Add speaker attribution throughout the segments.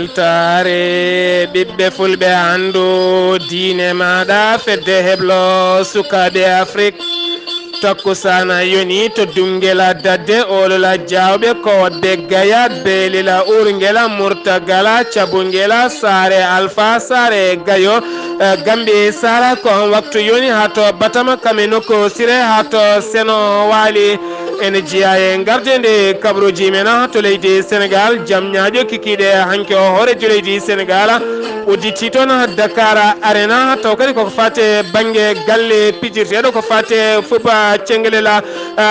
Speaker 1: weltaare ɓiɓɓe fulɓe anndu diine maaɗa fedde heblo sukaaɓe Afriik takkusana yoni to dungela dadde olola jawɓe kowadde gaya beelila urgela murtagala cabungela saare alpha saare gayo gambi sara ko waktu yoni hato batama kame nokko sire hato seno waali ene jiya e gardede Kabaruuji mena to leydi Sénégal jam ñaaƴo kikiɗe hanke o hoorejo leydi Sénégal udditi toon Dakar Arena taw kadi koko fate banggue galle pijirteɗo ko fate fuba cengelela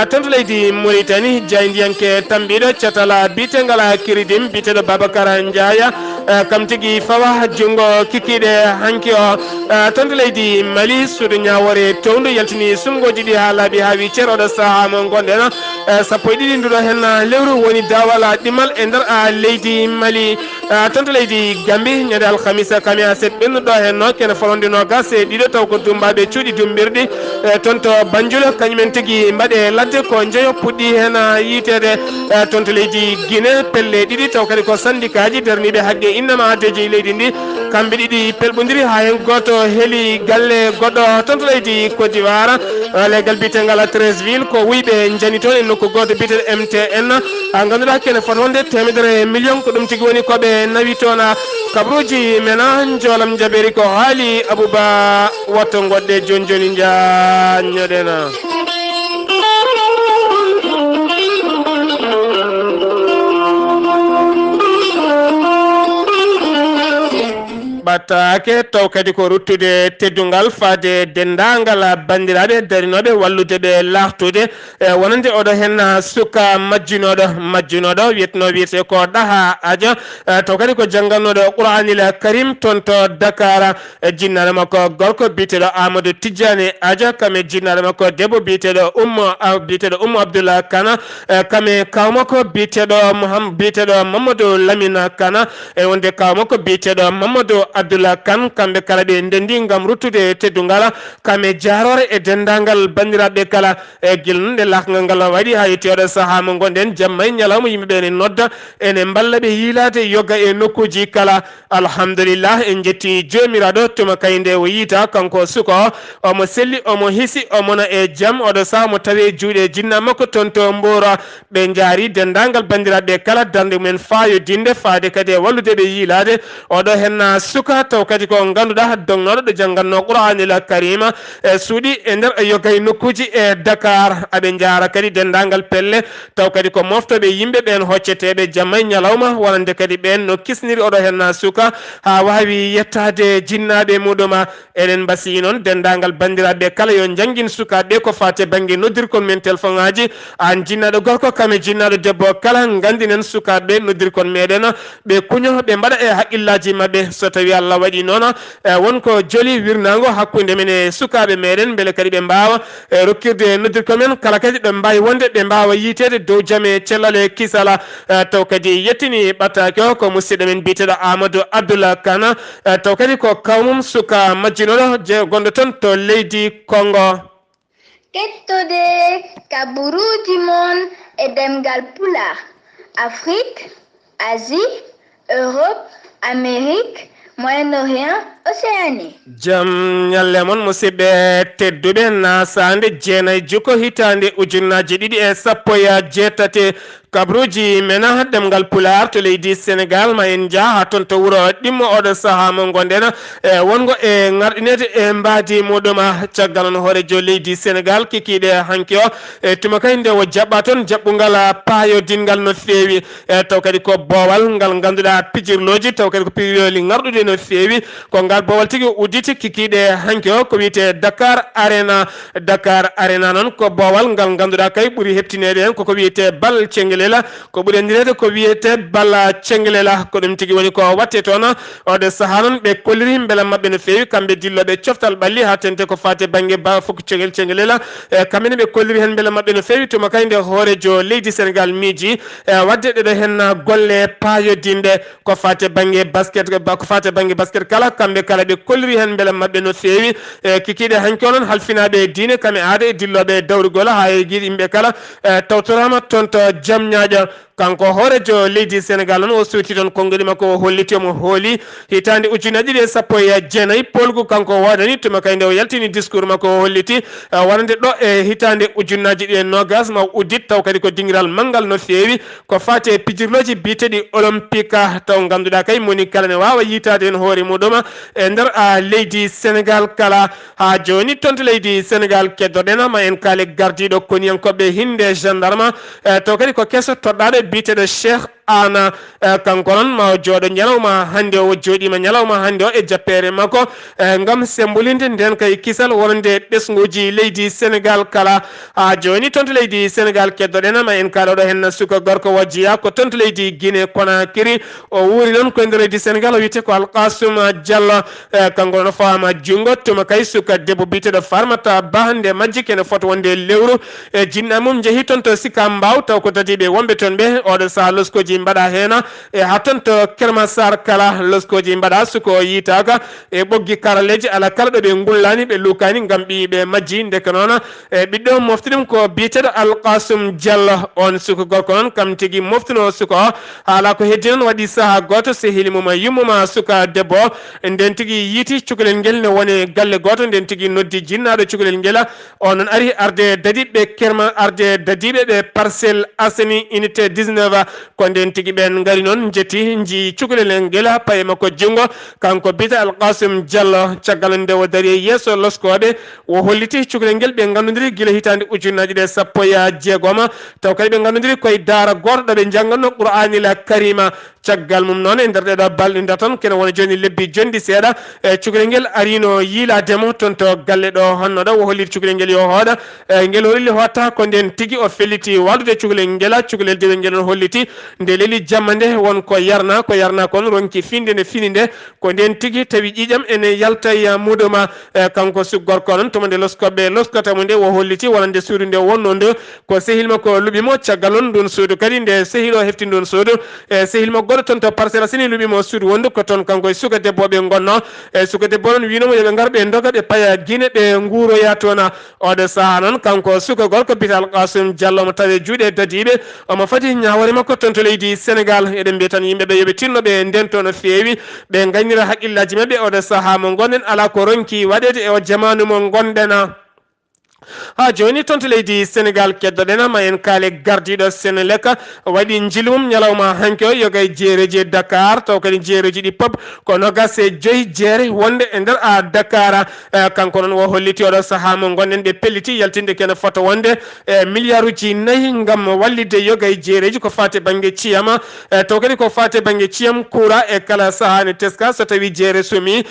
Speaker 1: tan to leydi Mauritanie jaydiyanke tambiɗo catala bitengala kiridim biteɗo Babacar Ndiaya kam tigui fawa junggo kikiɗe hanke o tan to leydi Mali suudu ñawore towndu yaltini sungoji ɗi ha laaɓi ha wi ceeroɗo saaha mo gonɗen sappo e ɗiɗi nduɗo hen lewru woni dawal ɗimal e nder leydi Mali tan to leydi Gambie ñande alhamisa kami ha set ɓennuɗo hen no kene folondino gas e ɗiɗo taw ko dumbaɓe cuuɗi dumbirɗi toon to Banjul kañumen tigui mbaɗe ladde ko jeeyo puɗɗi hen yitede toon to leydi Guinée pelle ɗiɗi taw kadi ko syndicat ji darniɓe haqqe innama deji leydi ndi kamɓe ɗiɗi pelɓodiri ha hen goto heeli galle goɗɗo toon to leydi Côte d'Ivoire leggal bitegal 13 ville ko wuyɓe jani toon e nokku goto biteɗo MTN ganduɗa kene foti wonde temedere million ko ɗum tigui woni koɓe nawi toon Kabaruuji mena jolam jaɓeri ko haali Abouba watto goɗɗe joni joni jañoɗena battake taw kadi ko ruttude teddungal faade dendagal bandiraɓe darinoɓe walludeɓe lartude wonande oɗo hen suka majjinoɗo wiyete ko ɗaha aja taw kadi ko janggannoɗo Qur'anil Karim toon to Dakar jinnaɗo makko gorko biteɗo Amadou Tidiane aja kame jinnaɗo makko debbo biteɗo Ummu Abdullaahi Kana kame kawmakko biteɗo Mamadou Lamine Kana e wonde kawmakko biteɗo Mamadou Abdullaahi Kane kamɓe kala ɓe ndendi gam ruttude teddungal kame jarore e dendagal bandiraɓe kala e guilnude lakgal ngal waɗi ha yettiyoɗo saaha mo gonɗen jamma e ñalawma yimɓeɓe ne nodda ene mballa ɓe yiilade yogga e nokkuji kala alhamdulillah en jetti jomiraɗo tuma kayde o yiita kanko suko omo selli omo hiisi omona e jaam oɗo saaha mo tawi juuɗe jinna makko toon to Mboura ɓe jaari dendagal bandiraɓe kala darde mumen fayodinde faade kadi e wallude ɓe yiilade oɗo hen suka taw kadi ko ganduɗa dognoɗo ɗo jangganno Qur'anil Karima e suuɗi e nder yoggay nokkuji e Dakar aɓe jaara kadi dendagal pelle taw kadi ko moftoɓe yimɓe ɓen hocceteɓe jamma e ñalawma wonande kadi ɓen no kisniri oɗo hen suka ha wawi yettade jinnaɓe muɗum eɗen mbasi noon dendagal bandiraɓe kala yo jangguin sukaɓe ko fate banggue noddirkon men téléphone ngaji an jinnaɗo gorko kame jinnaɗo debbo kala gandinen sukaɓe noddirkon meɗen ɓe kuño ɓe mbaɗa e haqqillaji mabɓe so tawi Allah waɗi noon wonko joli wirnago hakkude men e sukaɓe meɗen beele kadi ɓe mbawa rokkirde noddirko men kala kadi ɓe mbawi wonde ɓe mbawa yitede dow jaam e cellal e kisala taw kadi yettini ɓattake o ko musidɗo men biteɗo Amadou Abdoulaye Kane taw kadi ko kawmum suka majjinoɗo je gonɗo toon to leydi Congo
Speaker 2: kettode Kabaruuji mon e ɗemngal pulaar Afrique, Asie, Europe, Amérique, Moyen-Orient, Océanie.
Speaker 1: Jam nyalle mon musidɓe tedduɓe naasaande jeenayi juko hitande ujunnaje ɗiɗi e sappo e jeetati Kabaruuji mena ɗemngal pulaar to leydi Sénégal ma en jaaha toon to wuro ɗimmo oɗo saaha mo gonɗen wongo e ngarɗinede e mbaadi muɗum caggal on hoorejo leydi Sénégal kikiɗe hanki o e tuma kay nde o jaɓɓa toon jaɓɓungal paayodingal no feewi taw kadi ko boowal ngal ganduɗa pijirloji taw kadi ko pijirloli ngarɗude no feewi ko ngal boowal tigui udditi kikiɗe hanki o ko wiyete Dakar Arena noon ko boowal ngal ganduɗa kay ɓuuri heptinede hen koko wiyete bal cengel ko ɓuri andirede ko wiyete balla cengelela ko ɗum tigui woni ko watte toon oɗo saaha noon ɓe kolliri beela mabɓe no fewi kamɓe dilloɓe coftal ɓalli ha tente ko fate banggue foko cengelela kamɓene ɓe kolliri hen beela mabɓe no fewi tuma kayde hoorejo leydi Sénégal miiji wadde ɗeɗo hen golle payodinde ko fate banggue basket kala kamɓe kala ɓe kolliri hen beela mabɓe no fewi kikiɗe hanki onon halfinaɓe diine kamɓe aada e dilloɓe dawrugol ha giɗi yimɓe kala tawtorama toon to jam ñaaƴa kanko horejo leydi Sénégal on o suuti toon konngoli makko o holliti omo hooli hitande ujunnaje ɗiɗi e sappo e jeenayyi polgu kanko waɗani tuma kay nde o yaltini discours makko o holliti wonande ɗo e hitande ujunnaje ɗi e nogas ma uddit taw kadi ko dingiral manggal no feewi ko fate pijirloji biteɗi olympique taw ganduɗa kay moni kala ne wawa yitade hen hoore muɗum e nder leydi Sénégal kala ha joni tonto leydi Sénégal keddoɗen ma en kaale gardiɗo koniyankoɓe hinde gendarme taw kadi ko kesso toɗɗaɗo biteɗo Cheikh ana kanko noon ma jooɗo ñalawma hannde o jooɗima ñalawma hannde o e jappere makko ngam sembolinde nden kay kisal wonande ɓesguji leydi Sénégal kala ha joni tonto leydi Sénégal keddoɗen ma en kaɗoɗo hen suka gorko wajjiya ko tonto leydi Guinée Conakry o wuuri noon koye nder leydi Sénégal o wiyete ko Alkasum Diallo kanko noon fawama jungo tuma kay suka debbo biteɗo Farmata Ba hande majji kene foto wonde lewru e jinnaɓe mum jeehi toon to Sika Mbaw taw ko tadiɓe wonɓe toon ɓe oɗo saaha loskoji mbaɗa hena e ha toon to Kerma Sar kala loskoji mbaɗa suko yitaka e ɓoggi karaleji ala kala ɗo ɓe gullani ɓe lukani gam ɓiɓe majji ndeke noon e ɓiɗɗo moftiɗum ko biyeteɗo Alkasum Diallo on suko gorko noon kam tigui moftino suko o haala ko heddi noon waɗi saaha goto sehili mum yummuma suka debbo nden tigui yiiti cukalel nguel ne woni galle goto nden tigui noddi jinnaɗo cukalel nguel o noon ari arde dadiɓe Kerma arde dadiɓe ɓe Parcelles Assainies unité 19 ko nden tigui ɓen gari noon jetti ji cukalel nguel paye makko jungo kanko bita Alkasum Diallo caggal nde o dari e yesso loskoɓe o holliti cukalel nguel ɓe gandodiri guila hitande ujunnaje ɗe sappo e jeegom taw kadi ɓe gandodiri koye daara goto ɗo ɓe jangganno Qur'anil Karima caggal mum noon e nder ɗeɗo balɗe nda toon kene wona joni lebbi jondi seeɗa e cukalel nguel arino yiilademo toon to galle ɗo honno ɗo o holliti cukalel nguel yo hooɗa nguel holli hotta ko nden tigui o felliti waldude cukalel nguel cukalel dewel nguel on holliti nde leeli jamma nde wonko yarna kon ronki finde nde fini nde ko nden tigui tawi ƴiƴam ene yalta e muɗuma kanko gorko noon tuma nde loskoɓe loskotamo nde o holliti wonande suudu nde wonno nde ko sehilma ko luɓimo caggal on ɗum suudu kadi nde sehil o hefti ɗum suudu e sehilma goɗɗo toon to Parcelles Assainies luɓimo suudu wondu ko toon kanko e suka debbo ɓe gonno e suka debbo noon winomo yoɓe gar ɓe doga ɓe paaya Guinée ɓe guuroya toon oɗo saaha noon kanko suka gorko bita Alkasum Diallo mo tawi juuɗe dadiɓe omo fadi ñawore makko toon to leydi Sénégal eɗen mbiya tan yimɓeɓe yooɓe tinno ɓe nden to no feewi ɓe gaynira haqqillaji mabɓe oɗo saaha mo gonɗen ala ko ronki waɗede e o jamanu mo gonɗen ha joni toon to leydi Sénégal keddoɗen ma en kaale gardiɗo Sénélec waɗi jilmum ñalawma hanke o yoga e jeereji Dakar taw kadi jeereji ɗi pop ko nogas e joyi jeere wonde e nder Dakar kanko noon o holliti oɗo saaha mo gonɗen ɓe pelliti yaltinde kene foto wonde e milliard uji 4 gam wallide yoga e jeereji ko fate banggue ciyama taw kadi ko fate banggue ciyam coura e kala saaha ne teska so tawi jeere sumi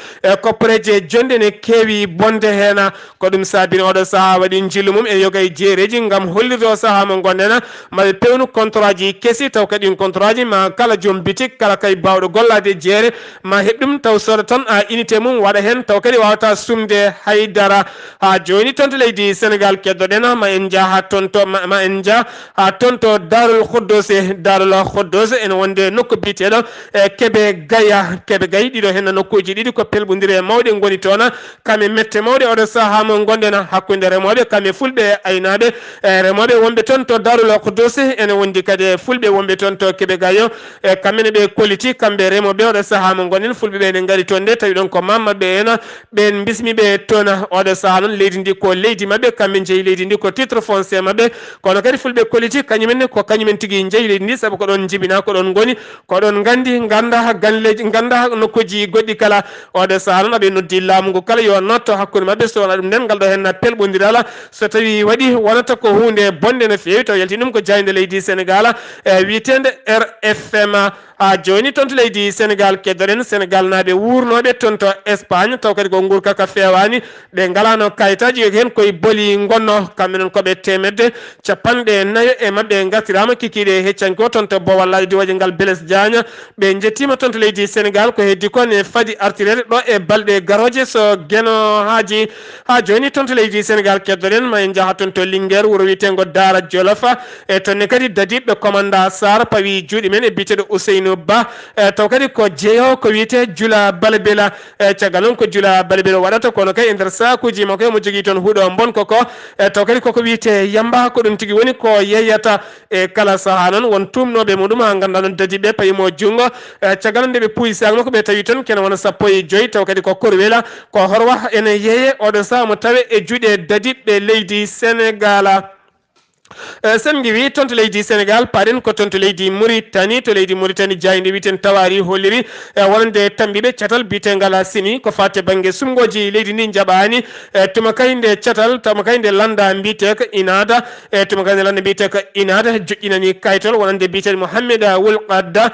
Speaker 1: koppareje jonde ne keewi bonde hen ko ɗum sabino oɗo saaha waɗi jillu mum e yoga e jeereji gam hollirde o saaha mo gonɗen maɓe pewnu contrat ji keesi taw kadi contrat ji ma kala joom bitik kala kay bawɗo gollade jeere ma heɓ ɗum taw soda tan unité mum waɗa hen taw kadi wawata sumde haydara ha joni toon to leydi Sénégal keddoɗen ma en jaa ma en jaa ha toon to Darul Khoudoss ene wonde nokku biteɗo e Keɓe Gaye ɗiɗo hen nokkuji ɗiɗi ko pelɓodiri mawɗe goni toon kame mette mawɗe oɗo saaha mo gonɗen hakkude remoɓe kame fulɓe aynaɓe remoɓe wonɓe toon to Darul Khoudoss ene wondi kadi fulɓe wonɓe toon to Keɓe Gaye e kamɓene ɓe koliti kamɓe remoɓe oɗo saaha mo gonɗen fulɓe ɓe ne gaari toon nde tawi ɗon ko mammaɓe hen ɓen bismiɓe toon oɗo saaha noon leydi ndi ko leydi mabɓe kamɓe jeeyi leydi ndi ko titre foncier mabɓe kono kadi fulɓe koliti kañumenne ko kañumen tigui jeeyi leydi ndi saabu ko ɗon jibina ko ɗon goni ko ɗon gandi ganda galleji ganda nokkuji goɗɗi kala oɗo saaha noon aɓe noddi laamu ngu kala yo notto hakkude mabɓe so wona ɗum nden ngal ɗo hen pelɓodiral so tawi waɗi wonata ko hunde bonde no fewi taw yalti ɗum ko jayde leydi Sénégal witende RFM ha joni toon to leydi Sénégal keddoɗen Sénégal naɓe wurnoɓe toon to Espagne taw kadi ko guur kaka fewani ɓe galano kayitaji yoki hen koye booli gonno kamɓe noon koɓe temedde 50 e mabɓe gartirama kikiɗe heccanki o toon to Bowal diwaji ngal Blaise Diagne ɓe jettima toon to leydi Sénégal ko heddi ko ne fadi artirede ɗo e balɗe garoje so gueno haji ha joni toon to leydi Sénégal keddoɗen ma en jaha toon to Linguére wuro wiyetengo Daara Jolofa tonne kadi dadiɓe commanda Saar pawi juuɗe men e biteɗo Ousseynou Ba taw kadi ko jeeyo ko wiyete Jula Balbela caggal noon ko Jula Balbela waɗata kono kay e nder sakuji makko mo jogui toon huuɗo bonko ko taw kadi koko wiyete Yamba ko ɗum tigui woni ko yeyata e kala saaha noon won tumnoɓe muɗum ha ganduɗa noon dadiɓe payimo junggo caggal nde ɓe puyi sak makko ɓe tawi toon kene wona 15 taw kadi ko korwela ko horwa ene yeeye oɗo saaha mo tawe e juuɗe dadiɓe leydi Sénégal sen giwi toon to leydi Sénégal paɗen ko toon to leydi Mauritanie to leydi Mauritanie jayde witen tawari holliri wonande tambiɓe catal bitegal sini ko fatte banggue sumgoji leydi ndi jaɓani tuma kayde catal tuma kayde landa mbite ko inada tuma kayde landa mbite ko inada joƴƴinani kaytol wonande biteɗo Mouhamed Wulqadda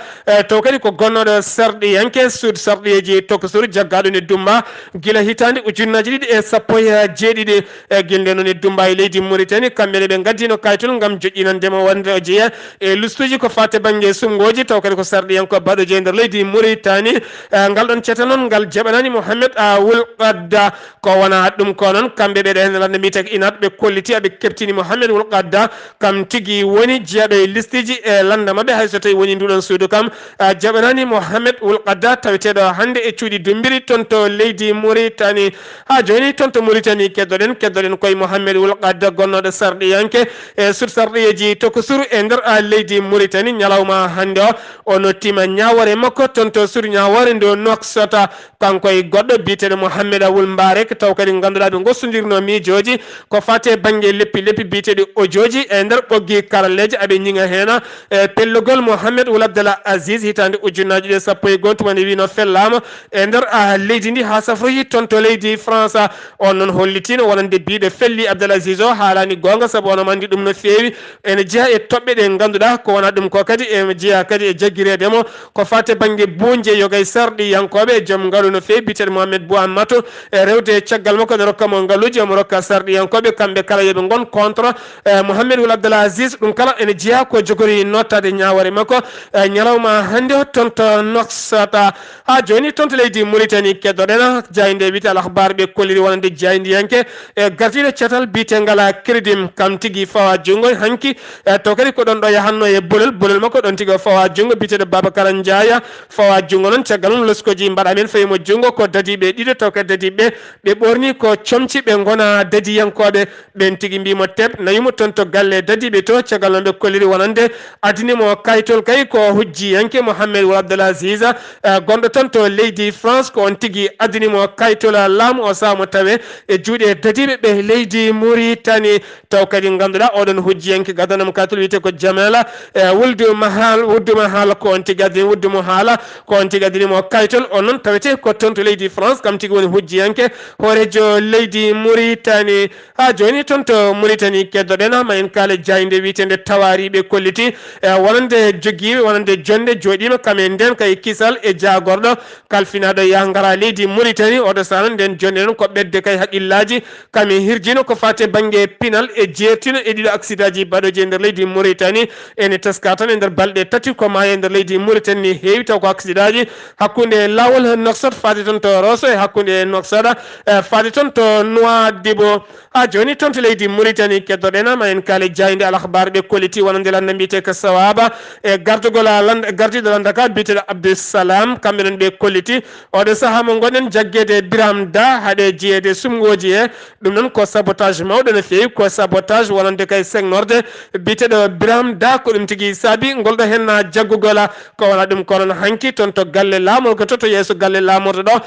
Speaker 1: taw kadi ko gonnoɗo sarɗiyanke suud sarɗiyeji tokosur jaggaɗo ne Dumba guila hitande ujunnaji ɗiɗi e sappo e jeeɗiɗi guilde noon e Dumba e leydi Mauritanie kamɓene ɓe gaddino kaytol gam joƴƴinandemo wonde o jeeya e lustuji ko fatte banggue sumgoji taw kadi ko sarɗiyanko baɗo jeeyi nder leydi Mauritanie ngal ɗon ceta noon ngal jaɓanani Mouhamed Wulqadda ko wona ɗum ko noon kamɓe ɓeɗo hen lande mbiyete inat ɓe kolliti aɓe keptini Mouhamed Wulqadda kam tigui woni jeeyaɗo e listiji e landa mabɓe hayso tawi woni nduɗon suudu kam jaɓanani Mouhamed Wulqadda taweteɗo hande e cuuɗi dumbiri toon to leydi Mauritanie ha joni toon to Mauritanie keddoɗen koye Mouhamed Wulqadda gonnoɗo sarɗiyanke e sur sarɗiyeji tokosuru e nder leydi Mauritanie ñalawma hande o ono tima ñawore makko toon to sur ñawore nde noksota kanko e goɗɗo biteɗo Mouhamed Wul Mbarek taw kadi ganduɗa ɓe gossodirno miijoji ko fate banggue leppi biteɗi ojoji e nder ɓoggi karalleji aɓe ñiŋa hena pellugol Mouhamed Wul Abdallah Aziz hitande ujunnaji ɗe sappo e goho tumane wino fellama e nder leydi ndi ha safroyi toon to leydi France on noon hollitino wonande biɗo felli Abdallah Aziz o haalani gonga saabu ono mandi ɗum no fewi ene jeeya e toɓɓe ɗe ganduɗa ko wona ɗum ko kadi ene jeeya kadi e jagguiredemo ko fatte banggue buuje yogay sarɗi yankoɓe joom ngaalu no fewi biteɗo Mouhamed Bou Ammatou e rewde caggal makko ne rokkamo ngaaluji omo rokka sarɗi yankoɓe kamɓe kala yooɓe gon contre Mouhamed Wul Abdallah Aziz ɗum kala ene jeeya ko jogori nottade ñawore makko ñalawma hande o toon to noksata ha joni toon to leydi Mauritanie keddoɗen jayde wiyete al akhbar ɓe kolliri wonande jaydiyanke e gartiɗo cetal bitegal crédim kam tigui fawa jungo hanki to kadi ko ɗon ɗo yahanno e bolol makko ɗon tigui fawa jungo biteɗo Babacar Ndiaya fawa jungo noon caggal noon loskoji mbaɗa men fayimo jungo ko dadiɓe ɗiɗo taw kadi dadiɓe ɓe ɓorni ko comci ɓe gona dadiyankoɓe ɓen tigui mbimo teb nayimo toon to galle dadiɓe to caggal noon ɓe kolliri wonande adinimo kaytol kay ko hujjiyanke Mouhamed Wul Abdallah Aziz gonɗo toon to leydi France ko on tigui adinimo kaytol laamu o sahamo tawe e juuɗe dadiɓe ɓe leydi Mauritanie taw kadi ganduɗa oɗon hujjiyanke gaddanamo kaytol wiyete ko Jamala wulduma haala ko on tigui adini wuddumo haala ko on tigui adinimo kaytol on noon tawete ko toon to leydi France kam tigui woni hujjiyanke hoorejo leydi Mauritanie ha joni toon to Mauritanie keddoɗen ma en kaale jayde wiyetende tawariɓe kolliti wonande joguiɓe wonande jonde joɗima kamen nden kay kisal e jagorɗo kalfinaɗo ya gara leydi Mauritanie oɗo sano nden jonde ɗon ko ɓedde kay haqqillaji kami hirjino ko fate banggue pinal e jeertino e ɗiɗo accident ji baɗoji e nder leydi Mauritanie ene teska tan e nder balɗe tati ko ma e nder leydi Mauritanie heewi taw ko accident ji hakkude lawol Nouakchott fade toon to Rosso e hakkude Nouakchott fade toon to Nouadhibou ha joni toon to leydi Mauritanie keddoɗen ma en kaale jayde al akhbar ɓe kolliti wonande landa mbiyete ko Sawaba e gardiɗo landaka biteɗo Abdoussalam kamɓe noon ɓe kolliti oɗo saaha mo gonɗen jaggede Biram Da haɗe jeyede sumgoji e ɗum noon ko sabotage mawɗo no fewi ko sabotage wonande kay segnorde biteɗo Biram Da ko ɗum tigui saabi ngolɗo hen jaggugola ko wona ɗum kono hanki toon to galle lamorgo to yeeso galle lamorɗo ɗo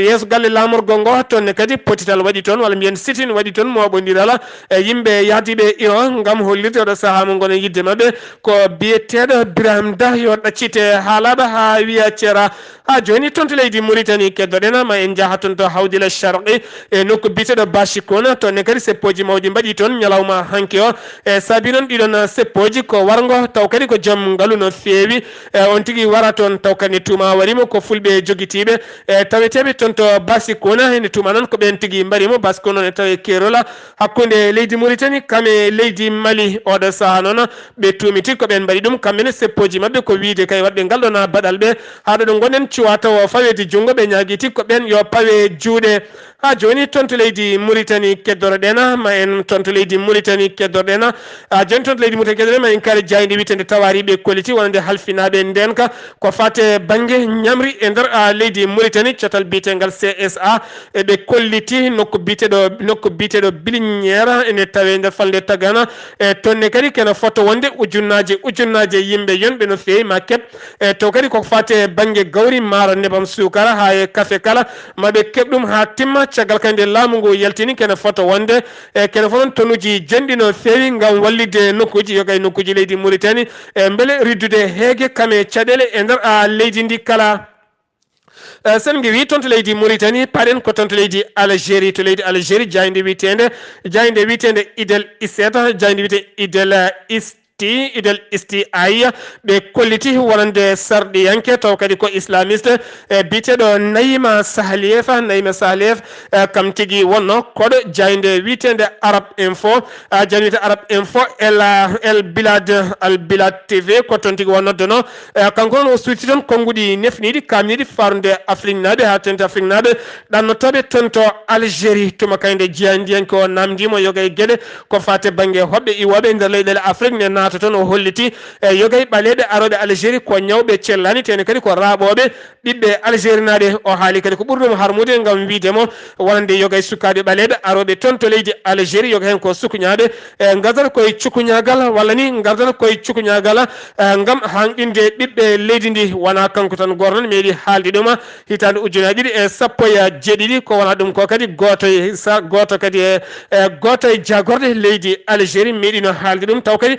Speaker 1: yeeso galle lamorgo ngo toonne kadi potital waɗi toon walla mbiyen sitine waɗi toon moɓodiral yimɓe yaadiɓe iran gam hollirde oɗo saaha mo gonen yidde mabɓe ko biyeteɗo Biram Da yo ɗaccite haalaɓe ha wiya ceera ha joni toon to leydi Mauritanie keddoɗen ma en jaaha toon to hawdila sharqi e nokku biteɗo Bachikona toonne kadi seppoji mawɗi mbaɗi toon ñalawma hanki o saabi noon ɗiɗon seppoji ko wargo taw kadi ko joom ngalu no feewi on tigui wara toon taw kadi tuma warimo ko fulɓe joguitiɓe taweteɓe toon to basikona ene tuma noon ko ɓen tigui mbarimo basko noon e tawe kerola hakkude leydi Mauritanie kame leydi Mali oɗo saaha noon ɓe tumiti ko ɓen mbaɗi ɗum kamɓene seppoji mabɓe ko wiide kay wadɓe ngal ɗon baɗal ɓe haɗo ɗo gonen cuwa taw fawede junggo ɓe ñaguiti ko ɓen yo pawe juuɗe ha joni toon to leydi Mauritanie keddoroɗen ma en toon to leydi Mauritanie keddoroɗen joni toon to leydi Mauritanie keddoroɗen ma en kaali jayde witende tawariɓe koliti wonande halfinaɓe ndenka ko fate banggue ñamri e nder leydi Mauritanie cotal bitegal CSA eɓe kolliti nokku biteɗo Bilignére ene tawe nder falde Tagana tonne kadi kene foto wonde ujunnaje yimɓe yonɓe no fewi ma keɓ to kadi koko fate banggue gawri maaro nebam sukara ha e café kala maɓe keɓ ɗum ha timma caggal kadi laamu ngu yaltini kene foto wonde kene fof noon tonuji jonɗi no fewi gam wallide nokkuji yogay nokkuji leydi Mauritanie beele riddude heege kame caɗele e nder leydi ndi kala sen ngi wi toon to leydi Mauritanie paɗen ko toon to leydi Algérie jayde witende Idel Isseta jayde witende Idel Isti Aya ɓe kolliti wonande sarɗiyanke taw kadi ko islamiste biteɗo Naïma Sahlieff kam tigui wonno koɗo jayde witende Arab Info El Bilad TV ko toon tigui wonnoddono kanko noon o suuti toon konnguɗi nefniɗi kamniɗi farude Afrique naɓe ha tente Afrique naɓe ɗannotoɓe toon to Algérie tuma kayde jiyandiyanke o namdimo yogay gueɗe ko fate banggue hoɓɓe iwoɓe nder leyɗele Afrique ne naata toon o holliti yogay ɓaleɓe aroɓe Algérie ko ñawɓe cellani tene kadi ko raaɓoɓe ɓiɓɓe Algérie naɓe o haali kadi ko ɓurɗum harmude gam wiidemo wonande yogay sukaɓe ɓaleɓe aroɓe toon to leydi Algérie yoga hen ko sukuñaɓe gardata koye cukuñagal walla ni gardata koye cukuñagal gam hanɗinde ɓiɓɓe leydi ndi wona kanko tan goto noon meeɗi haalde ɗum hitande ujunnaje ɗiɗi e sappo e jeeɗiɗi ko wona ɗum ko kadi goto e jagorde leydi Algérie meeɗino haalde ɗum taw kadi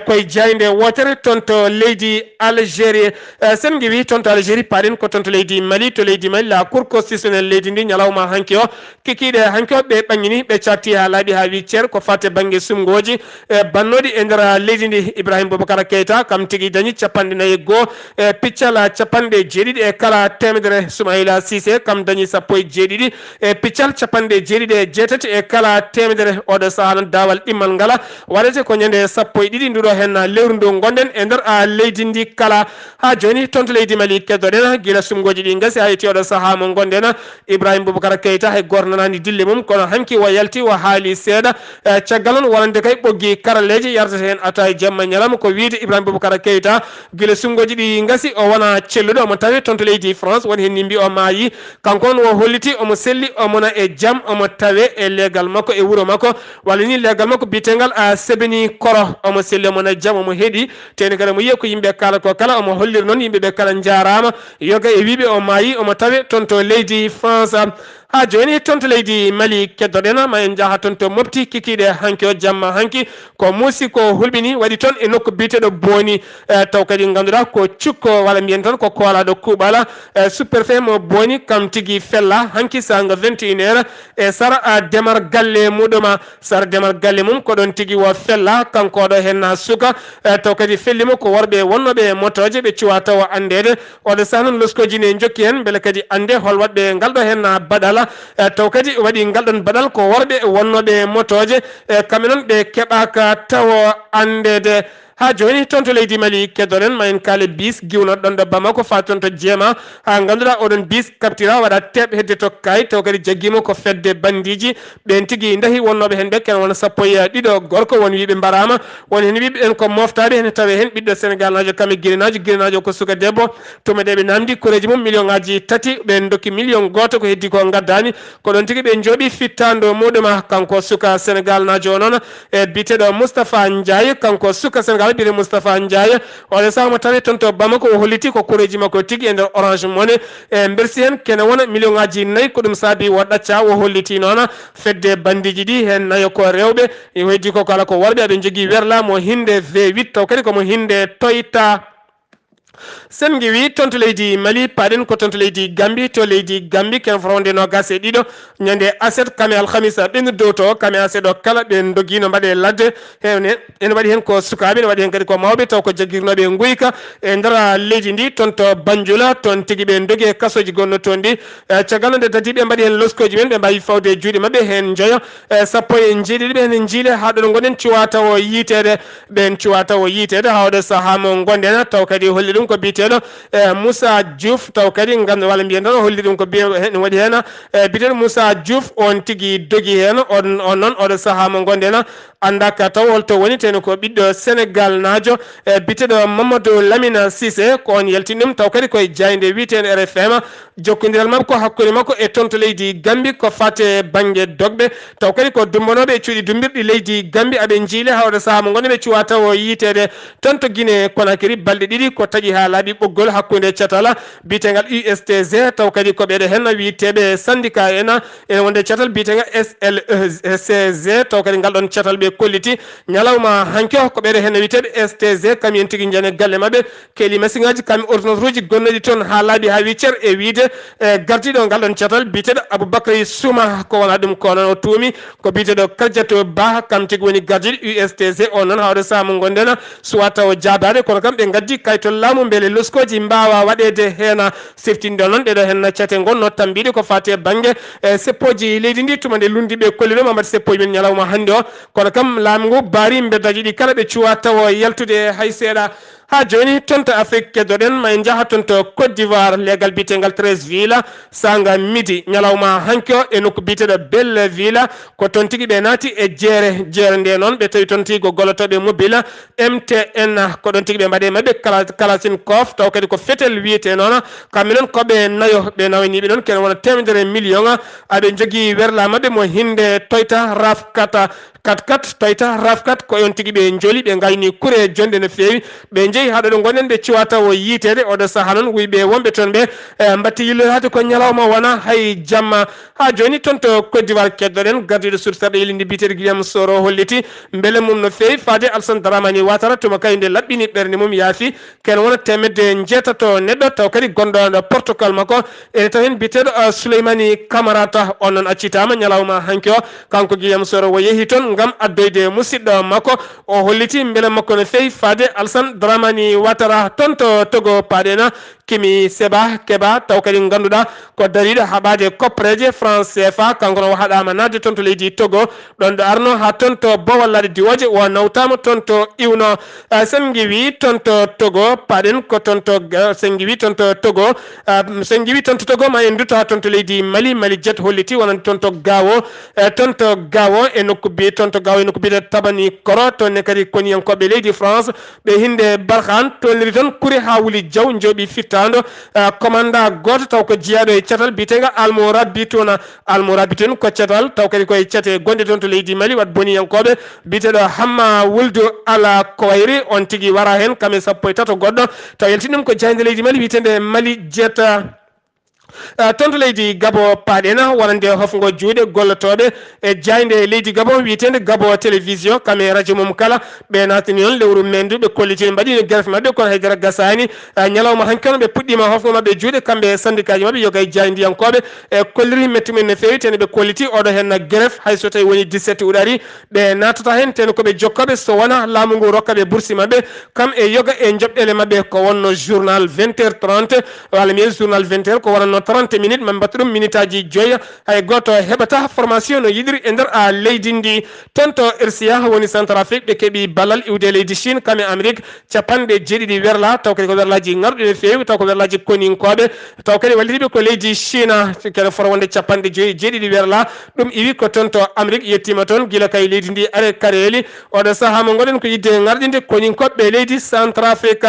Speaker 1: koye jayde wotere toon to leydi Algérie sen giwi toon to Algérie paɗen ko toon to leydi Mali la cour constitutionnelle leydi ndi ñalawma hanki o kikiɗe hanki o ɓe ɓañini ɓe catti ha laaɓi ha wi ceer ko fatte banggue sumgoji bannoɗi e nder leydi ndi Ibrahima Boubacara Keita kam tigui dañi 42 piccal 70 e kala temedere Soumaïla Cissé kam dañi 17 e piccal 77 e kala temedere oɗo saaha noon dawal ɗimmal ngala waɗete ko ñande 12 nduɗo hen lewru ndu gonɗen e nder leydi ndi kala ha joni toon to leydi Mali keddoɗen guila sumgoji ɗi gasi ha yetti oɗo saaha mo gonɗen Ibrahima Boubacara Keita hay gornanani dille mum kono hanki o yalti o haali seeɗa caggal noon wonande kay ɓoggi karalleji yardata hen ata e jamma ñalama ko wiide Ibrahima Boubacara Keita guila sumgoji ɗi gasi o wona celluɗo omo tawi toon to leydi France woni hen nimbi o maayi kanko on o holliti omo selli omona e jaam omo tawe e leegal makko e wuuro makko walla ni leegal makko bitegal sebini koro omo selli omona e jaam omo heeɗi teni kadi mo yiya ko yimɓe kala ko kala omo holliri noon yimɓeɓe kala jarama yoga e wiɓe o maayi omo tawe toon to leydi France ha joni toon to leydi Mali keddoɗen ma en jaaha toon to mofti kikiɗe hanki o jamma hanki ko muusi ko hulɓini waɗi toon e nokku biteɗo Boni taw kadi ganduɗa ko cukko walla mbiyen toon ko kolaɗo kuuɓala sous-préfet mo Boni kam tigui fella hanki sanga 21 e sara demar galle muɗuma sara demar galle mum ko ɗon tigui wo fella kankoɗo hen suka taw kadi fellimo ko worɓe wonnoɓe motoje ɓe cuwa taw andede oɗo sah noon loskoji ne jokki hen beele kadi ande hol waɗɓe ngalɗo hen baɗala taw kadi waɗi ngalɗon baɗal ko worɓe wonnoɓe motoje kamɓe noon ɓe keɓaka taw andede ha joni toon to leydi Mali keddoɗen ma en kaale bis giwnoɗo ɗon ɗo Bamako fa toon to jeema ha ganduɗa oɗon bis captira waɗa teɓ hedde to kay taw kadi jagguima ko fedde bandiji ɓen tigui dahi wonnoɓe hen ɓe ken wona 12 gorko won wiɓe mbarama won hen wiɓe en ko moftade hen tawi hen ɓiɗɗo Sénégal najo kame guinenajo ko suka debbo tumeɗeɓe namdi koreji mum million ngaji 3 ɓen dokki million goto ko heddi ko gaddani ko ɗon tigui ɓe jooɓi fittando muɗuma kanko suka Sénégal najo noon e biteɗo Moustapha Ndiaye kanko suka Sénégal bire Moustapha Ndiaye oɗo saaha mo tawi toon to Bamako o holliti ko koreji makko tigui e nder Orange Money e bersi hen kene wona million ngaji 4 ko ɗum saabi wo ɗacca o holliti noon fedde bandiji ɗi hen nayo ko rewɓe e heddi ko kala ko worɓe aɓe jogui werla mo hinde V8 taw kadi komo hinde Toyota sen ngiwi tonto leydi Mali paɗen ko tonto leydi Gambi to leydi Gambi ken fronde no gase ɗiɗo ñande aset kame alhamisa ɓen doto kame aset o kala ɓe dogino mbaɗe ladde hewne ene waɗi hen ko sukaɓe ne waɗi hen kadi ko mawɓe taw ko jaguirnoɓe guyka e nder leydi ndi tonto Banjula ton tigui ɓe dogi e kasoji gonno toon ɗi caggal nde dadi ɓe mbaɗi hen loskoji men ɓe mbawi fawde e juuɗe mabɓe hen jeeya sappo e jeeɗiɗi ɓe hen jiile ha ɗon gonɗen cuwa taw yitede ɓen cuwa taw yitede hawde saaha mo gonɗen taw kadi holli ɗum ko biteɗo Moussa Diouf taw kadi gam walla mbiyen tan holli ɗum ko ne waɗi hen biteɗo Moussa Diouf on tigui dogi hen on noon oɗo saaha mo gonɗen andaka taw holto woni teno ko ɓiɗɗo Sénégal najo biteɗo Mamadou Lamine Cissé ko on yaltini ɗum taw kadi koye jayde witene RFM jokkodiral makko ko hakkude makko e tonto leydi Gambi ko fate banggue dogɓe taw kadi ko dumbonoɓe e cuuɗi dumbirɗi leydi Gambi aɓe jiile hawde saaha mo gonɗen ɓe cuwa taw yitede tonto Guinée Conakry balɗe ɗiɗi ko tagui ha laaɓi ɓoggol hakkude catala bitegal USTG taw kadi ko ɓeɗe hen witeɓe syndicat ena ene wonde catal bitegal SLECG taw kadi ngal ɗon catal ɓe kolliti ñalawma hanke ko ɓeɗe hen witeɓe STG kamen tigui jane galle mabɓe keeli machine ngaji kami ordinateur uji gonnoɗi toon ha laaɓi ha wiccer e wiide gardiɗo ngal ɗon catal biteɗo Aboubacry Souma ko wona ɗum ko noon o tuumi ko biteɗo Kadiatou Ba kam tigui woni gardiɗo USTG o noon hawde saaha mo gonɗen suwa taw jabade kono kam ɓe gaddi kaytol laamu beele loskoji mbawa waɗede hen siftinde noon ɗeɗo hen cate gonno tambiɗe ko fate banggue seppoji leydi ndi tuma nde lundi ɓe kolli ɗum amati seppoji men ñalawma hande o kono kam laamu ngu baari beddaji ɗi kala ɓe cuwa taw yaltude hay seeɗa ha joni tonto Afrique keddoɗen ma en jaaha tonto Côte d'Ivoire legal bitegal 13 ville sanga midi ñalawma hanke o e nokku biteɗo Belle Ville ko toon tigui ɓe naati e jeere nde noon ɓe tawi toon tigui ko gollotoɓe mobile MTN ko ɗon tigui ɓe mbaɗe mabɓe Kalashnikov taw kadi ko fetel wiyete noon kamɓe noon koɓe nayo ɓe nawaniɓe noon kene wona temedere million aɓe jogui werla mabɓe mo hinde Toyota RAV4 4 Toyota RAV4 ko on tigui ɓe jooli ɓe gayni kure jonde no fewi ɓe jeeyi haɗo ɗo gonɗen ɓe cuwa taw yitede oɗo saaha noon wuyɓe wonɓe toon ɓe batti yillorade ko ñalawma wona hay jamma ha joni toon to Côte d'Ivoire keddoɗen gardiɗo sursarɗo yelindi mbiteɗo Guillaume Soro holliti beele mum no fewi fade Alassane Dramani Ouattara tuma kayde laɓɓini ɓerde mum yaafi ken wona temedde jeetato neɗɗo taw kadi gonɗo Portugal makko ene taw hen mbiteɗo Souleymani Camarata on noon accitama ñalawma hanke o kanko Guillaume Soro wo yeehi toon gam addoyde musidɗo makko o holliti beele makko no fewi fade Alassane Dramani Ouattara toon to Togo paɗena Kimi Seba Keba taw kadi ganduɗa ko dariɗo haɓade koppreje France CFA kanko no haɗama nadde toon to leydi Togo ɗon ɗo arno ha toon to bowallade diwoje o nawtama toon to iwno sen giwi toon to Togo paɗen ko toon to sen giwi toon to Togo sen giwi toon to Togo ma en dutto ha toon to leydi Mali jet holliti wonande toon to Gawo e nokku bi toon to Gawo e nokku biyete Tabani Koro toon ne kadi koniyankoɓe leydi France ɓe hinde Barkhane toniri toon kuuri ha wuli Diaw jooɓi fittando commanda goto taw ko jiyaɗo e catal bitega Almorabi toon ko catal taw kadi koye cate gonɗe toon to leydi Mali wat boniyankoɓe biteɗo Hamma Wuldu Ala Kowayri on tigui wara hen kame sappo e tato goɗɗo taw yaltini ɗum ko jayde leydi Mali witende Mali Jet toon to leydi Gabo paɗena wonande hofgo juuɗe gollotoɓe e jayde leydi Gabo witende Gabo télévision kame radio mum kala ɓe natani on lewru mendu ɓe kollitini mbaɗino guerfe mabɓe kono haydara gasani ñalawma hanke on ɓe puɗɗima hofgo mabɓe juuɗe kamɓe syndicat ji mabɓe yoga e jayndiyankoɓe e kolliri metti men no fewi tene ɓe kolliti oɗo hen greffe hay so tawi woni 17 uɗari ɓe natata hen tene koɓe jokkoɓe so wona laamu ngu rokkaɓe boursi mabɓe kam e yoga e joɓɗele mabɓe ko wonno journal 20h30 walla miyen journal 20h ko wonno 30 minutes man mbatta ɗum minute aji joyya hay goto heɓata formation no yiɗiri e nder leydi ndi toon to RCA woni centre Afrique ɓe keeɓi ballal iwde leydi Chine kame Amérique capanɗe jeeɗiɗi werla taw kadi ko werlaji ngarɗuɗi no fewi taw ko werlaji koninkoɓe taw kadi wallitiɓe ko leydi Chine kene fota wonde capanɗe jeeɗiɗi werla ɗum iwi ko toon to Amérique yettima toon guila kay leydi ndi are kareli oɗo saaha mo gonɗen ko yidde ngarɗinde koninkoɓe leydi centre Afrique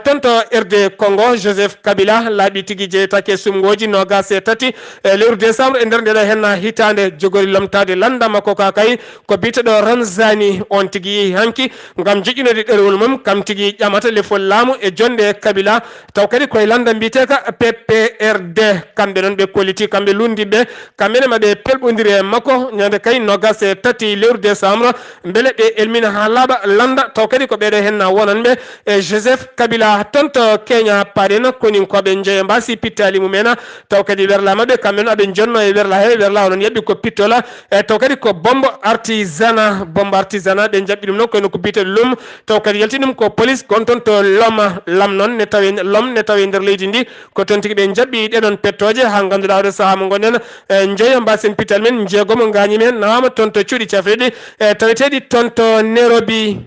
Speaker 1: toon to RD Congo Joseph Kabila laaɓi tigui jeeyatake sumgo ñalawmaji nogas e tati lewru décembre e nder ndeɗo henna hitande jogori lomtade landa makko ka kay ko biteɗo ramzani on tigui yeehi hanki gam joƴƴinode ɗerewol mum kam tigui ƴamata lefol laamu e jonde kabila taw kadi koye landa mbiteka PPRD kamɓe noon ɓe kolliti kamɓe lundiɓe kamɓene maɓe pelɓodiri e makko ñande kay nogas e tati lewru décembre beele ɓe elmina ha laaɓa landa taw kadi ko ɓeɗo henna wonanɓe e Joseph Kabila tonto Kenya paɗen koninkoɓe jeeya mbasi pittali mumen taw kadi werlamaɓe kamɓen aɓe jonno e werla he werla onon yaɓɓi ko pittola e taw kadi ko bombe artisanat ɓe jaɓɓi ɗum noon kono ko bite lum taw kadi yalti ɗum ko police gon toon to lam noon ne tawi nder leydi ndi ko toon tigui ɓe jaɓɓi ɗeɗon pettoje ha ganduɗa oɗo saaha mo gonɗen jeeya mbasen pittal men jeegomo gañi men nawama toon to cuuɗi cafriɗi e taweteɗi toon to Nairobi.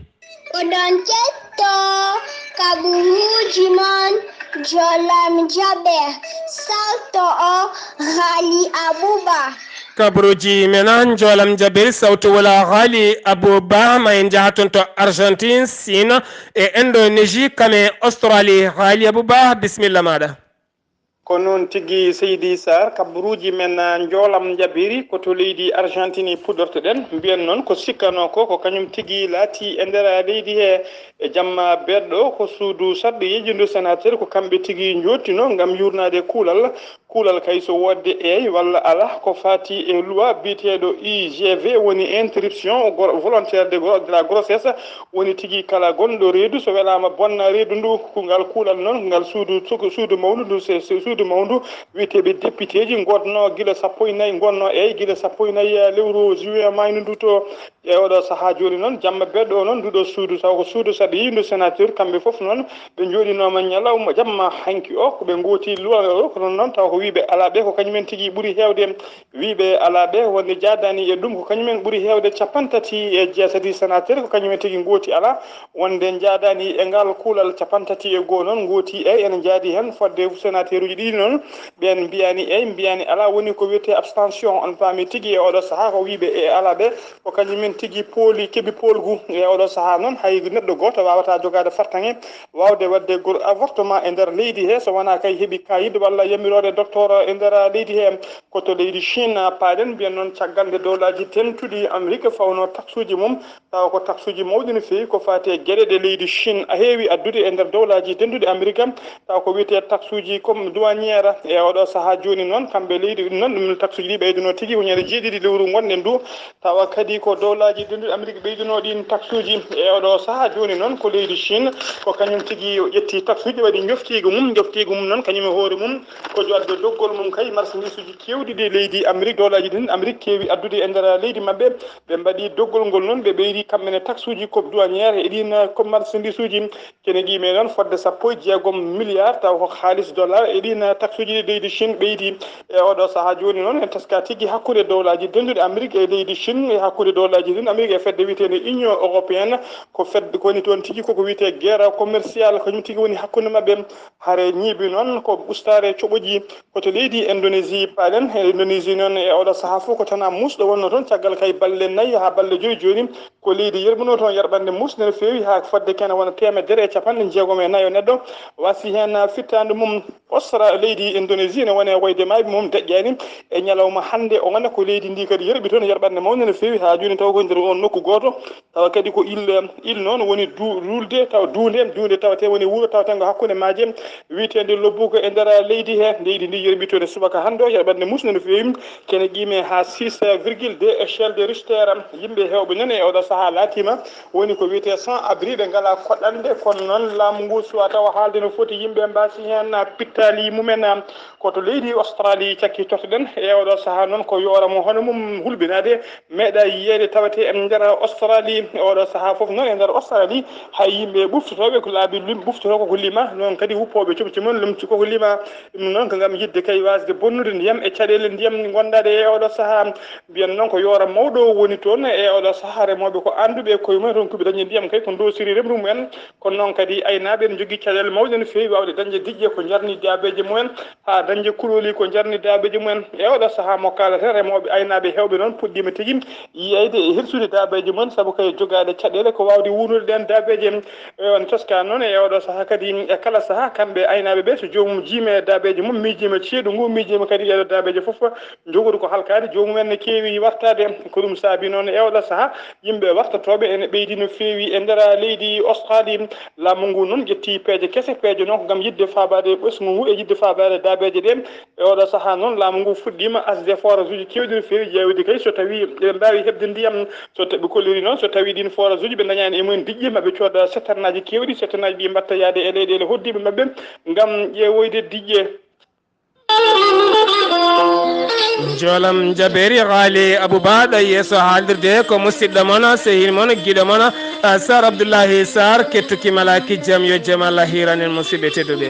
Speaker 2: Oɗon ketto kabaruuji mon jolam jaɓe salto o haali abouba
Speaker 1: kabaruuji mena jolam jabiri Sawtuwool haali abouba ma en jaha toon to Argentine Sine e Indonésie kame Australie haali abouba bisimilla maɗa.
Speaker 3: ko noon tigui Seydi Saar kabaruuji men joolam jabiri koto leydi Argentine puɗortoɗen mbiyen noon ko sikkano ko kañum tigui laati e nder leydi he e jamma beɗɗo ko suudu saɗɗo yejindu sénateur ko kamɓe tigui jottino gam yurnade kuulal kay so wodde walla ala ko fati e loi biteɗo IGV woni interruption volontaire de la grossesse woni tigui kala gonɗo reedu so welama bonna reedu ndu ngal kuulal noon ngal suudu mawdu ndu suudu mawdu wiyeteɓe député ji godno guila 14 gonno guila 14 lewru juin maynu ndu to e oɗo saaha joni noon jamma beɗɗo noon nduɗo suudu taw ko suudu saɗa yindu sénateur kamɓe foof noon ɓe joɗinoma ñalawma jamma hanki o koɓe gooti loi o kono noon taw ko wiɓe ala ɓe ko kañumen tigui ɓuuri hewde wiɓe ala ɓe wonde jadani e ɗum ko kañumen ɓuuri hewde 36 sénateur ko kañumen tigui gooti ala wonde jadani e ngal kuulal 34 noon gooti ene jaadi hen fodde sénateur uji ɗiɗi noon ɓen mbiyani ala woni ko wiyete abstention on paami tigui e oɗo saaha ko wiɓe ala ɓe ko kañumen tigui keeɓi polgu e oɗo saaha noon hay neɗɗo goto wawata jogade fartaŋe wawde wadde avortement e nder leydi he so wona kay heeɓi kayit walla yamirode docteur e nder leydi he koto leydi Chine paaɗen mbiyen noon caggal nde dowlaji tentuɗi Amérique fawno taxuji mum taw ko taxuji mawɗi no fewi ko fati e gueɗe ɗe leydi Chine a heewi addude e nder dowlaji tenduɗi Amérique taw ko wiyete taxuji comme douanière e oɗo saaha joni noon kamɓe leydi noon ɗum taxuji ɗi ɓeyduno tigui ko ñande jeeɗiɗi lewru gonɗen ndu tawa kadi ko dowlaji tenduɗi Amérique ɓeyduno ɗin taxuji e oɗo saaha joni noon ko leydi Chine ko kañum tigui ƴetti taxuji waɗi joftigu mum noon kañum e hoore mum ko wadde doggol mum kay marchandise uji kewɗi ɗi leydi Amérique dowlaji ɗin Amérique keewi addude e nder leydi mabɓe ɓe mbaɗi doggol ngol noon ɓe ɓeydi kamɓene taxe uji comme douaniére e ɗin comme marchandise uji kene ɗime noon fodde 16 milliards taw ko haalis dollar e ɗin taxe uji ɗi leydi Chine ɓeydi e oɗo saaha joni noon en teska tigui hakkude dowlaji denduɗe Amérique e leydi Chine e hakkude dowlaji ɗin Amérique e fedde wiyetede Union européenne ko fedde kowoni toon tigui koko wiyete guerre commercial kañum tigui woni hakkude mabɓe haare ñiibi noon ko ɓustare coɓoji koto leydi Indonésie paɗen e Indonésie noon e oɗo saaha fof ko tana musɗo wonno toon caggal kay balle 4 ha balle 5 joni ko leydi yerɓuno toon yerɓande musde no fewi ha fodde kene wona 150 e neɗɗo wasi hen fittande mum leydi Indonésie ne wone woyde mayɓe mum deƴƴani e ñalawma hannde o ganda ko leydi ndi kadi yerɓi toon yerɓande mawde no fewi ha joni taw ko nder on nokku goto tawa kadi ko il noon woni rulde taw duunde tawate woni wuuro tawatengo hakkude maaje wiyetede lobbuko e nder leydi he leydi ndi yerɓi toon e subaka hannde o yerɓande musde no fewi kene qime ha 6,2 échelle de Richter yimɓe hewɓe noon e oɗo saaha laatima woni ko wiyete sans abri ɓe ngala koɗɗande kono noon laamu ngu suwa tawa haalde no foti yimɓe mbasi hen pittali mumen koto leydi Australie cakki totteɗen e oɗo saaha noon ko yoramo hono mum hulɓinade meeɗa yiyede tawate e nder Australie oɗo saaha foof noon e nder Australie hay yimɓe ɓuftotoɓe ko laabi ɓuftoto koko lima noon kadi wuppoɓe coɓci moon lumci koko lima ɗum noon ko gam yidde kay wasde bonnude ndiyam e caɗele ndiyam gondade e oɗo saaha mbiyen noon ko yoora mawɗo woni toon e oɗo saaha remoɓe ko anduɓe koye mumen toon kuɓe dañi ndiyam kay ko dosiri remru mumen kono noon kadi aynaɓe ne jogui caɗele mawɗe no fewi wawde dañde diƴƴe ko jarni dabeje mumen ha dañde kuloli ko jarni dabeje mumen e oɗo saaha mo kalata remoɓe aynaɓe hewɓe noon puɗɗima tigui yiyeyde e hirsude dabeje mumen saabu kay jogade caɗele ko wawde wunude ɗen dabeje on teska noon e oɗo saaha kadi e kala saaha kamɓe aynaɓe ɓe so jomum jiime daabeje mum miijima ceeɗu ngu miijima kadi ɗeɗo daabeje foof jogoɗo ko halkade jomumen ne keewi wartade ko ɗum saabi noon e oɗo saaha yimɓe wartatoɓe ene ɓeydi no feewi e nder leydi Australie laamu ngu noon ƴetti peeje kese peeje noon ko gam yidde fabade ɓesgu ngu e yidde fabade daabeje ɗe e oɗo saaha noon laamu ngu fuɗɗima asde forage uji kewɗi no feewi ƴewde kay so tawi ɓe mbawi hebde ndiyam so ɓe kolliri noon so tawi ɗin forage uji ɓe dañani e mumen diƴƴe maɓe cooda settannaji kewɗi settannaji ɗi mbatta yaade e leyɗele hoddiɓe mabɓe gam ƴeewoyde diƴƴe
Speaker 1: jolam jaɓeri haali Abouba ɗo yeeso haaldirde ko musidɗo moon sehil moon guiɗo moon Saar Abdullaahi Saar kettukimala kijjam yo jaam Allah hiranen musidɓe tedduɓe